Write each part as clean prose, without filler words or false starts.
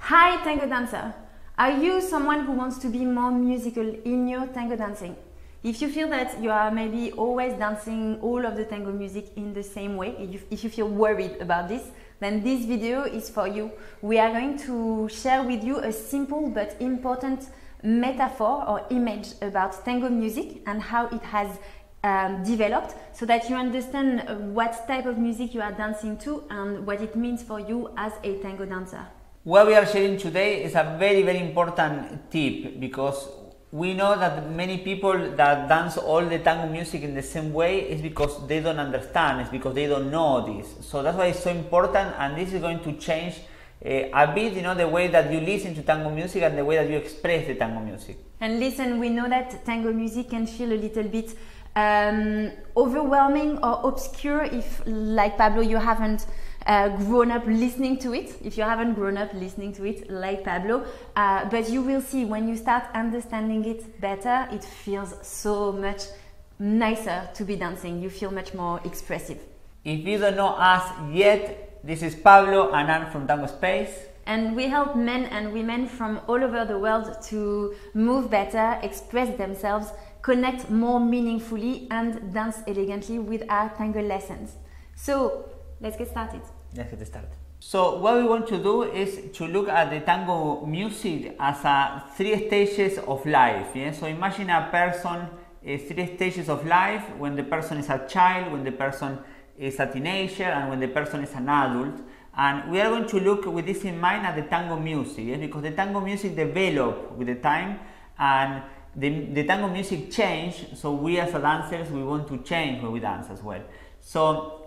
Hi Tango Dancer! Are you someone who wants to be more musical in your tango dancing? If you feel that you are maybe always dancing all of the tango music in the same way, if you feel worried about this, then this video is for you. We are going to share with you a simple but important metaphor or image about tango music and how it has developed, so that you understand what type of music you are dancing to and what it means for you as a tango dancer. What we are sharing today is a very important tip, because we know that many people that dance all the tango music in the same way is because they don't understand, it's because they don't know this. So that's why it's so important, and this is going to change a bit, the way that you listen to tango music and the way that you express the tango music. And listen, we know that tango music can feel a little bit overwhelming or obscure if, like Pablo, you haven't grown up listening to it, if you haven't grown up listening to it like Pablo, but you will see when you start understanding it better, it feels so much nicer to be dancing. You feel much more expressive. If you don't know us yet, this is Pablo and I'm from Tango Space. And we help men and women from all over the world to move better, express themselves, connect more meaningfully and dance elegantly with our tango lessons. So let's get started. Let's get started. So what we want to do is to look at the tango music as three stages of life. Yeah? So imagine a person, three stages of life: when the person is a child, when the person is a teenager, and when the person is an adult. And we are going to look with this in mind at the tango music, yeah? Because the tango music develops with the time, and the tango music change, so we as dancers, we want to change when we dance as well. So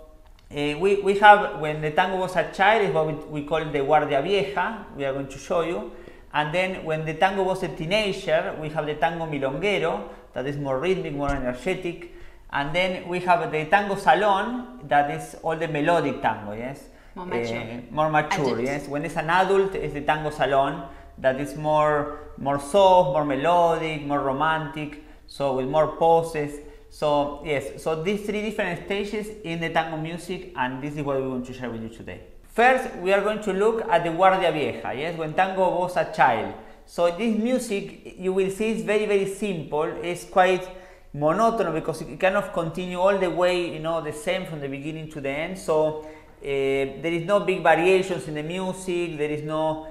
we have, when the tango was a child, is what we call the Guardia Vieja, we are going to show you. And then when the tango was a teenager, we have the Tango Milonguero, that is more rhythmic, more energetic. And then we have the Tango Salon, that is all the melodic tango, yes? More mature. More mature, yes? When it's an adult, it's the Tango Salon, that is more soft, more melodic, more romantic, so with more poses. So yes, so these three different stages in the tango music, and this is what we want to share with you today. First, we are going to look at the Guardia Vieja, yes, when tango was a child. So this music, you will see, is very simple. It's quite monotonous because it kind of continue all the way, the same from the beginning to the end. So there is no big variations in the music, there is no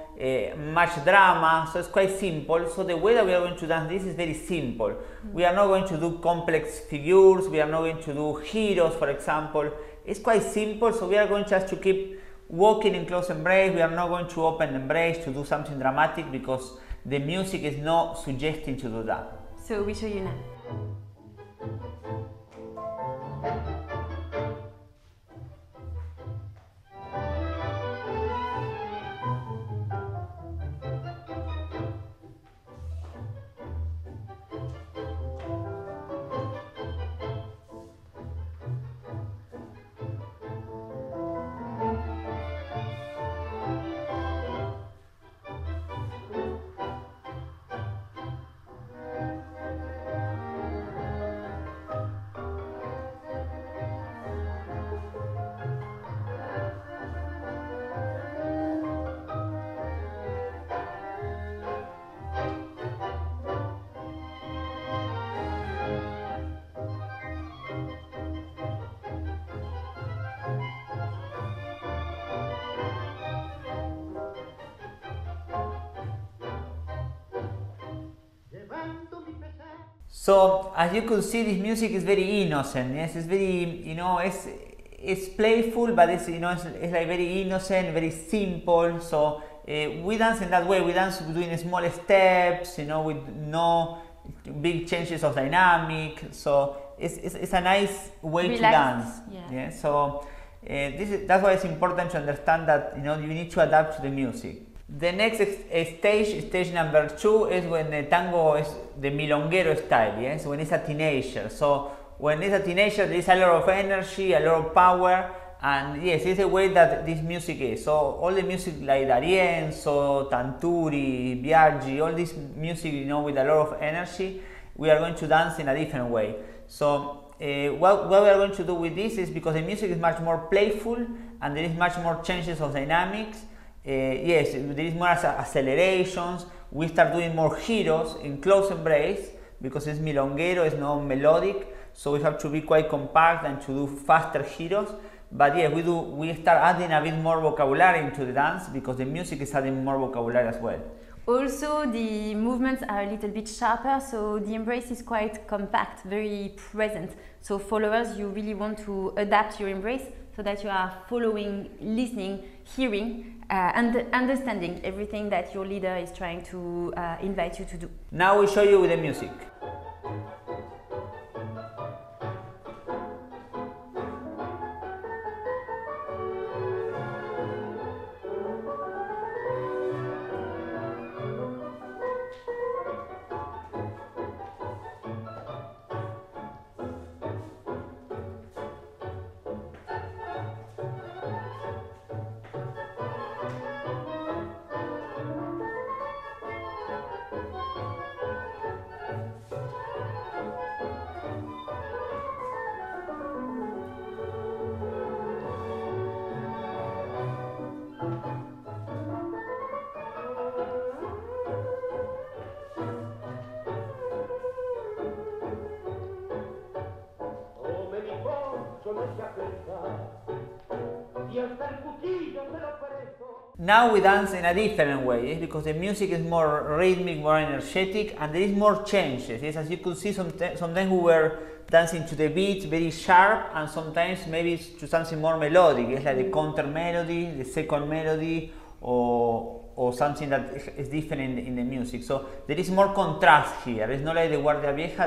much drama, so it's quite simple. So the way that we are going to dance this is very simple. We are not going to do complex figures, we are not going to do heroes, for example. It's quite simple, so we are going just to keep walking in close embrace. We are not going to open embrace to do something dramatic, because the music is not suggesting to do that. So we show you now. So as you could see, this music is very innocent. Yes, it's very, it's playful, but it's it's like very innocent, very simple. So we dance in that way. We dance doing small steps, with no big changes of dynamic. So it's a nice way to dance. Yeah. So that's why it's important to understand that you need to adapt to the music. The next stage number 2, is when the tango is the Milonguero style, yes? When it's a teenager. So when it's a teenager, there is a lot of energy, a lot of power, and yes, it's the way that this music is. So all the music like D'Arienzo, Tanturi, Biaggi, all this music, with a lot of energy, we are going to dance in a different way. So what we are going to do with this is, because the music is much more playful and there is much more changes of dynamics, Yes, there is more accelerations. We start doing more giros in close embrace because it's milonguero, it's not melodic, so we have to be quite compact and to do faster giros. But yeah, we start adding a bit more vocabulary into the dance because the music is adding more vocabulary as well. Also, the movements are a little bit sharper, so the embrace is quite compact, very present. So followers, you really want to adapt your embrace so that you are following, listening, hearing, and understanding everything that your leader is trying to invite you to do. Now we show you with the music. Now we dance in a different way, because the music is more rhythmic, more energetic, and there is more changes. Yes, as you could see, sometimes we were dancing to the beat, very sharp, and sometimes maybe to something more melodic. It's like the counter melody, the second melody, or something that is different in the music. So there is more contrast here. It's not like the Guardia Vieja.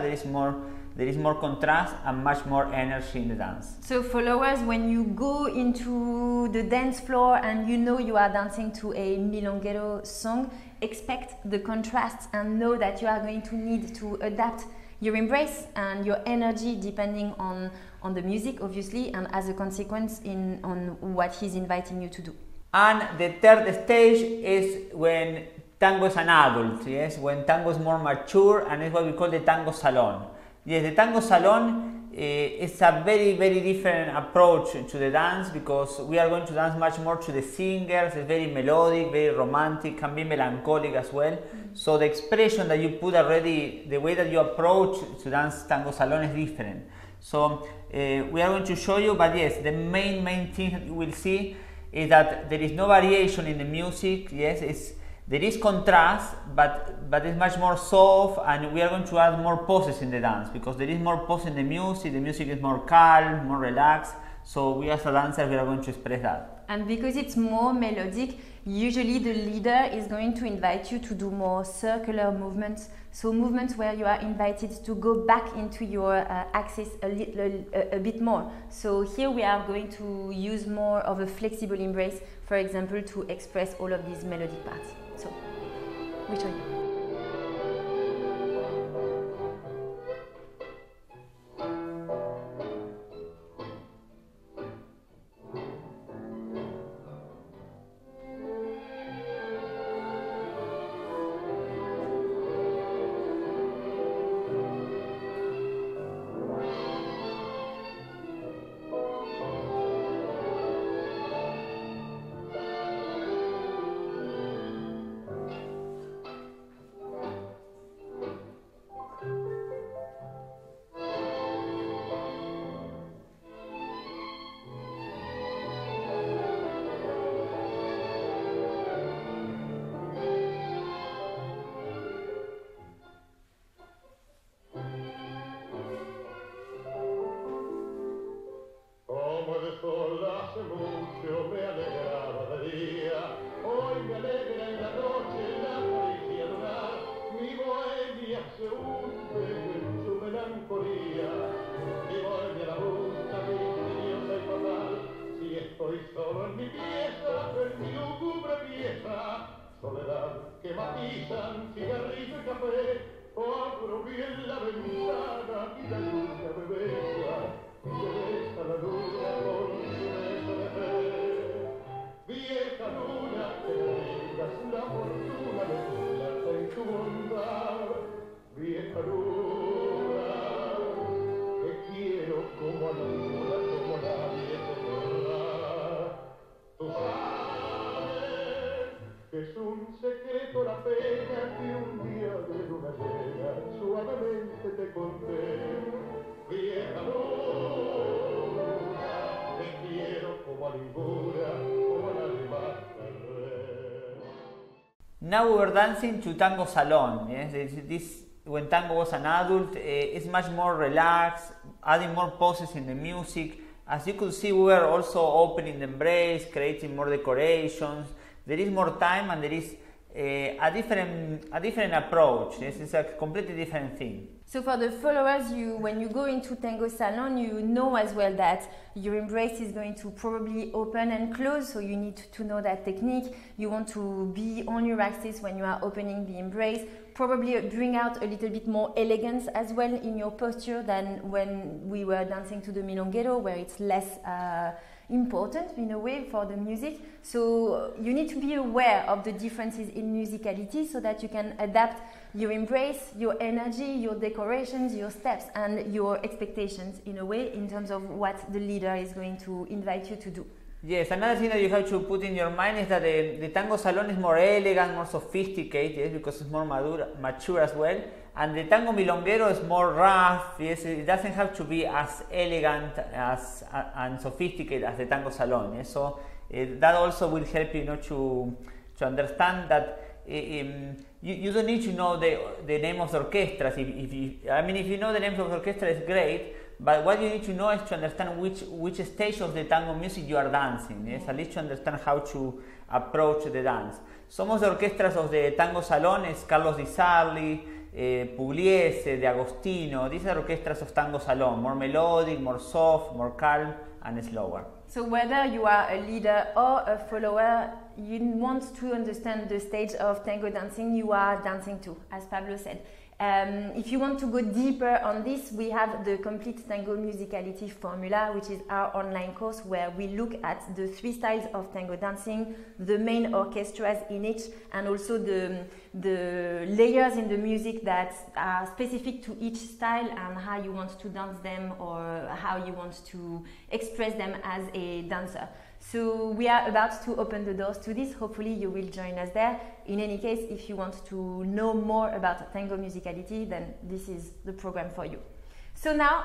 There is more contrast and much more energy in the dance. So followers, when you go into the dance floor and you know you are dancing to a Milonguero song, expect the contrasts and know that you are going to need to adapt your embrace and your energy depending on the music, obviously, and as a consequence on what he's inviting you to do. And the third stage is when tango is an adult, yes, when tango is more mature, and it's what we call the Tango Salon. Yes, the Tango Salon is a very, very different approach to the dance, because we are going to dance much more to the singers. It's very melodic, very romantic, can be melancholic as well. So the expression that you put already, the way that you approach to dance Tango Salon is different. So we are going to show you, but yes, the main thing that you will see is that there is no variation in the music. Yes, there is contrast, but it's much more soft, and we are going to add more poses in the dance, because there is more pose in the music is more calm, more relaxed, so we as a dancer, we are going to express that. And because it's more melodic, usually the leader is going to invite you to do more circular movements, so movements where you are invited to go back into your axis a bit more. So here we are going to use more of a flexible embrace, for example, to express all of these melodic parts. So, we show you. secreto la pena que un día de luna llena suavemente te conté. Vieja luna, te quiero como a ninguna, como a nadie más querré. Now we were dancing to Tango Salon. Yes, this when tango was an adult, it's much more relaxed, adding more poses in the music. As you could see, we were also opening the embrace, creating more decorations. There is more time and there is a different approach. This is a completely different thing. So for the followers, when you go into Tango Salon, you know as well that your embrace is going to probably open and close, so you need to know that technique. You want to be on your axis when you are opening the embrace. Probably bring out a little bit more elegance as well in your posture than when we were dancing to the Milonguero, where it's less important in a way for the music. So you need to be aware of the differences in musicality so that you can adapt your embrace, your energy, your decorations, your steps and your expectations in a way in terms of what the leader is going to invite you to do. Yes, another thing that you have to put in your mind is that the Tango Salon is more elegant, more sophisticated, yes, because it's more mature as well. And the Tango Milonguero is more rough, yes, it doesn't have to be as elegant and sophisticated as the Tango Salon. Yes? So that also will help you, to understand that you don't need to know the name of the orchestras. If you know the names of the orchestra, it's great. But what you need to know is to understand which stage of the tango music you are dancing. Yes, at least to understand how to approach the dance. Some of the orchestras of the Tango Salon is Carlos Di Sarli, Pugliese, De Agostino. These are orchestras of Tango Salon, more melodic, more soft, more calm and slower. So whether you are a leader or a follower, you want to understand the stage of tango dancing you are dancing to, as Pablo said. If you want to go deeper on this, we have the Complete Tango Musicality Formula, which is our online course where we look at the 3 styles of tango dancing, the main orchestras in each, and also the layers in the music that are specific to each style and how you want to dance them or how you want to express them as a dancer. So we are about to open the doors to this. Hopefully you will join us there. In any case, if you want to know more about tango musicality, then this is the program for you. So now,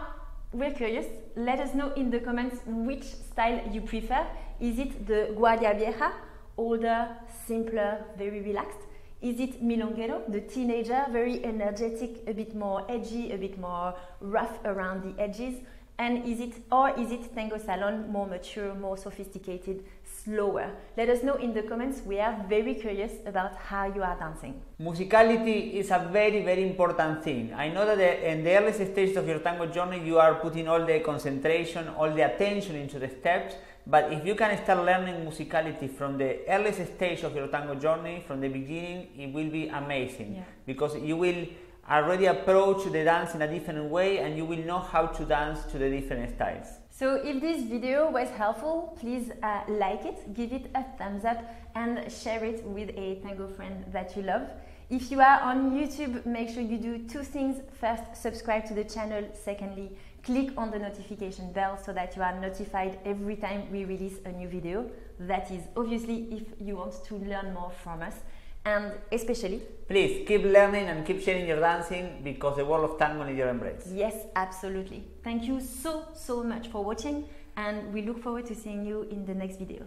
we're curious. Let us know in the comments which style you prefer. Is it the Guardia Vieja, older, simpler, very relaxed? Is it Milonguero, the teenager, very energetic, a bit more edgy, a bit more rough around the edges? And is it Tango Salon, more mature, more sophisticated, slower? Let us know in the comments. We are very curious about how you are dancing. Musicality is a very, very important thing. I know that in the earliest stages of your tango journey, you are putting all the concentration, all the attention into the steps. But if you can start learning musicality from the earliest stage of your tango journey, from the beginning, it will be amazing. Yeah. Because you will already approach the dance in a different way and you will know how to dance to the different styles. So if this video was helpful, please like it, give it a thumbs up and share it with a tango friend that you love. If you are on YouTube, make sure you do 2 things. First, subscribe to the channel. Secondly, click on the notification bell so that you are notified every time we release a new video. That is obviously if you want to learn more from us. And especially, please keep learning and keep sharing your dancing because the world of tango needs your embrace. Yes, absolutely. Thank you so much for watching and we look forward to seeing you in the next video.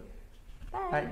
Bye. Bye.